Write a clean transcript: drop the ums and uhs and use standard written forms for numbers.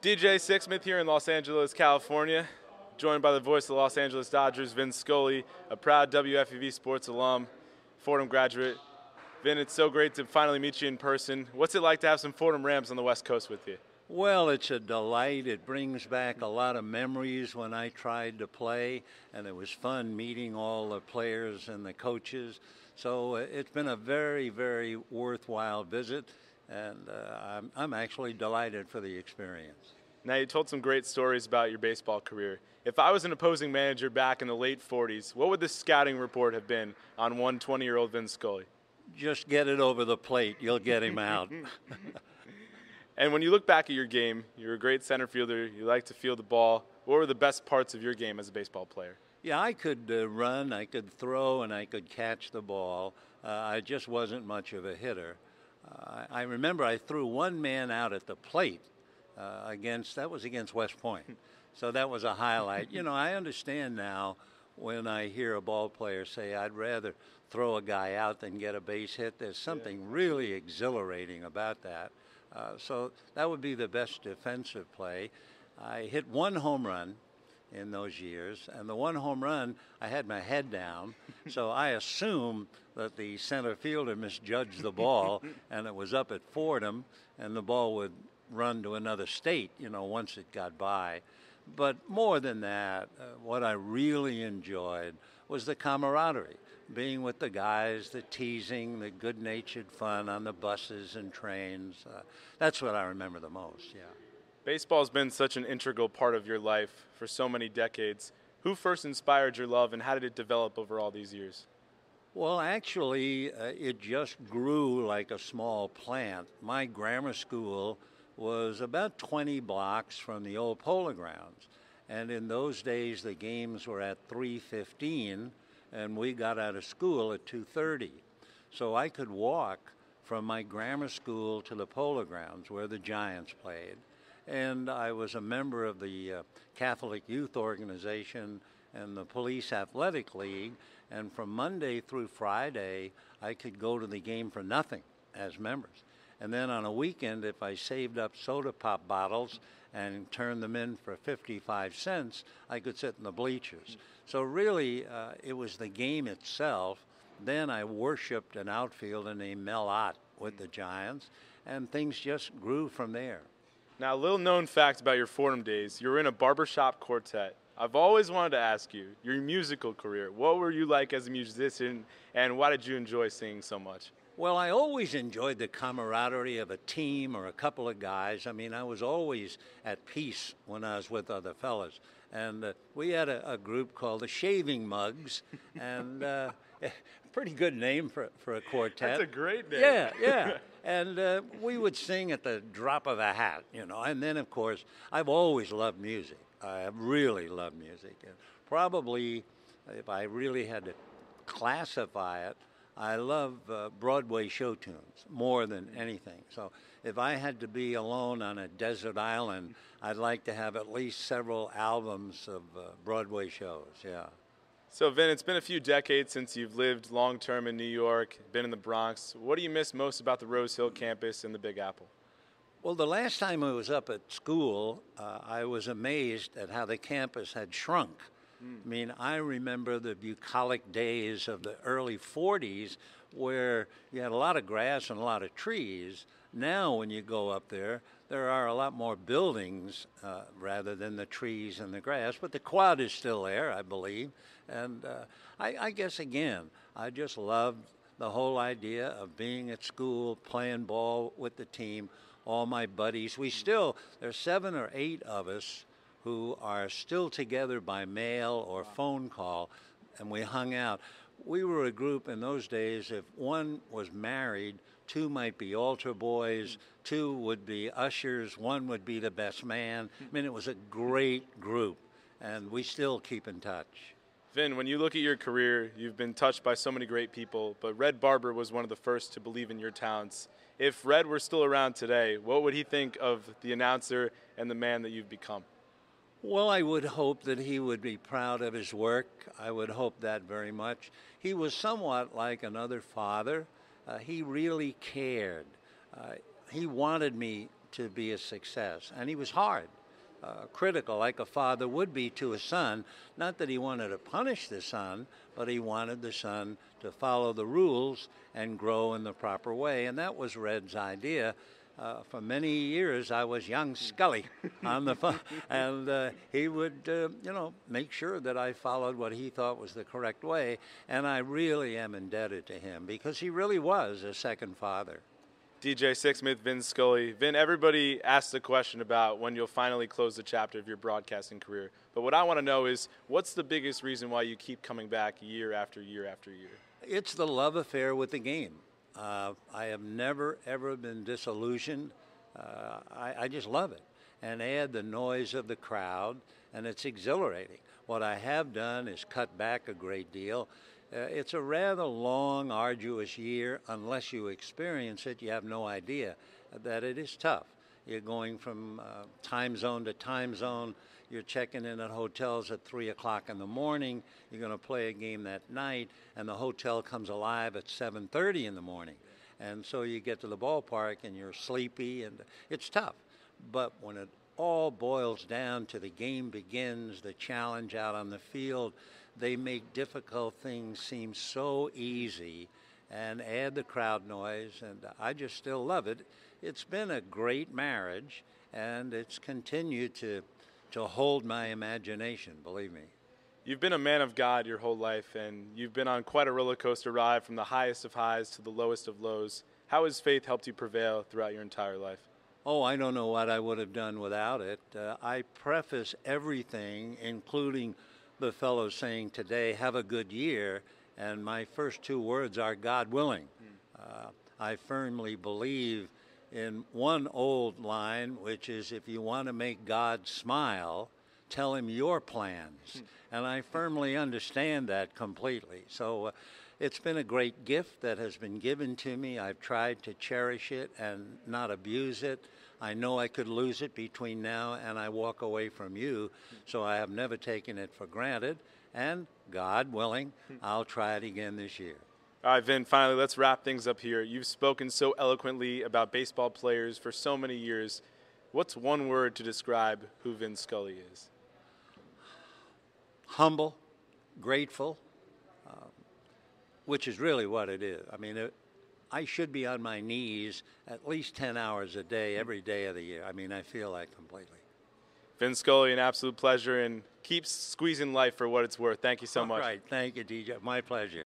DJ Sixsmith here in Los Angeles, California, joined by the voice of the Los Angeles Dodgers, Vin Scully, a proud WFUV sports alum, Fordham graduate. Vin, it's so great to finally meet you in person. What's it like to have some Fordham Rams on the West Coast with you? Well, it's a delight. It brings back a lot of memories when I tried to play, and it was fun meeting all the players and the coaches. So it's been a very, very worthwhile visit, and I'm actually delighted for the experience. Now, you told some great stories about your baseball career. If I was an opposing manager back in the late 40s, what would the scouting report have been on 120-year-old Vin Scully? Just get it over the plate. You'll get him out. And when you look back at your game, you're a great center fielder. You like to field the ball. What were the best parts of your game as a baseball player? Yeah, I could run, I could throw, and I could catch the ball. I just wasn't much of a hitter. I remember I threw one man out at the plate against West Point. So that was a highlight. You know, I understand now when I hear a ball player say, I'd rather throw a guy out than get a base hit. There's something really exhilarating about that. So that would be the best defensive play. I hit one home run in those years, and the one home run, I had my head down, so I assumed that the center fielder misjudged the ball, and it was up at Fordham, and the ball would run to another state, you know, once it got by. But more than that, what I really enjoyed was the camaraderie, being with the guys, the teasing, the good-natured fun on the buses and trains. That's what I remember the most, yeah. Baseball's been such an integral part of your life for so many decades. Who first inspired your love, and how did it develop over all these years? Well, actually, it just grew like a small plant. My grammar school was about 20 blocks from the old Polo Grounds. And in those days, the games were at 3:15, and we got out of school at 2:30. So I could walk from my grammar school to the Polo Grounds where the Giants played. And I was a member of the Catholic Youth Organization and the Police Athletic League. And from Monday through Friday, I could go to the game for nothing as members. And then on a weekend, if I saved up soda pop bottles and turned them in for 55 cents, I could sit in the bleachers. So really, it was the game itself. Then I worshipped an outfielder named Mel Ott with the Giants, and things just grew from there. Now, a little known fact about your Fordham days, you were in a barbershop quartet. I've always wanted to ask you, your musical career, what were you like as a musician, and why did you enjoy singing so much? Well, I always enjoyed the camaraderie of a team or a couple of guys. I mean, I was always at peace when I was with other fellas. And we had a group called the Shaving Mugs, and pretty good name for a quartet. That's a great name. Yeah. And we would sing at the drop of a hat, you know. And then, of course, I've always loved music. I have really loved music. And probably, if I really had to classify it, I love Broadway show tunes more than anything. So if I had to be alone on a desert island, I'd like to have at least several albums of Broadway shows, yeah. So, Vin, it's been a few decades since you've lived long-term in New York, been in the Bronx. What do you miss most about the Rose Hill campus and the Big Apple? Well, the last time I was up at school, I was amazed at how the campus had shrunk. I mean, I remember the bucolic days of the early 40s where you had a lot of grass and a lot of trees. Now, when you go up there, there are a lot more buildings rather than the trees and the grass, but the quad is still there, I believe. And I guess, again, I just loved the whole idea of being at school, playing ball with the team, all my buddies. There's 7 or 8 of us who are still together by mail or phone call, and we hung out. We were a group in those days, if one was married, 2 might be altar boys, 2 would be ushers, 1 would be the best man. I mean, it was a great group, and we still keep in touch. Vin, when you look at your career, you've been touched by so many great people, but Red Barber was one of the first to believe in your talents. If Red were still around today, what would he think of the announcer and the man that you've become? Well, I would hope that he would be proud of his work. I would hope that very much. He was somewhat like another father. He really cared. He wanted me to be a success. And he was hard, critical, like a father would be to a son. Not that he wanted to punish the son, but he wanted the son to follow the rules and grow in the proper way. And that was Red's idea. For many years, I was young Scully on the phone, and he would, make sure that I followed what he thought was the correct way. And I really am indebted to him because he really was a second father. DJ Sixsmith, Vin Scully. Vin, everybody asks the question about when you'll finally close the chapter of your broadcasting career. But what I want to know is, what's the biggest reason why you keep coming back year after year after year? It's the love affair with the game. I have never, ever been disillusioned. I just love it. And add the noise of the crowd, and it's exhilarating. What I have done is cut back a great deal. It's a rather long, arduous year. Unless you experience it, you have no idea that it is tough. You're going from time zone to time zone. You're checking in at hotels at 3 o'clock in the morning. You're going to play a game that night, and the hotel comes alive at 7:30 in the morning. And so you get to the ballpark, and you're sleepy, and it's tough. But when it all boils down to the game begins, the challenge out on the field, they make difficult things seem so easy, and add the crowd noise, and I just still love it. It's been a great marriage, and it's continued to hold my imagination, believe me. You've been a man of God your whole life, and you've been on quite a roller coaster ride from the highest of highs to the lowest of lows. How has faith helped you prevail throughout your entire life? Oh, I don't know what I would have done without it. I preface everything, including the fellow saying today, have a good year, and my first two words are God willing. I firmly believe in one old line, which is, if you want to make God smile, tell him your plans. And I firmly understand that completely. So it's been a great gift that has been given to me. I've tried to cherish it and not abuse it. I know I could lose it between now and I walk away from you, so I have never taken it for granted. And God willing, I'll try it again this year. All right, Vin, finally, let's wrap things up here. You've spoken so eloquently about baseball players for so many years. What's one word to describe who Vin Scully is? Humble, grateful, which is really what it is. I mean, I should be on my knees at least 10 hours a day, every day of the year. I mean, I feel that completely. Vin Scully, an absolute pleasure, and keep squeezing life for what it's worth. Thank you so much. All right. Thank you, DJ. My pleasure.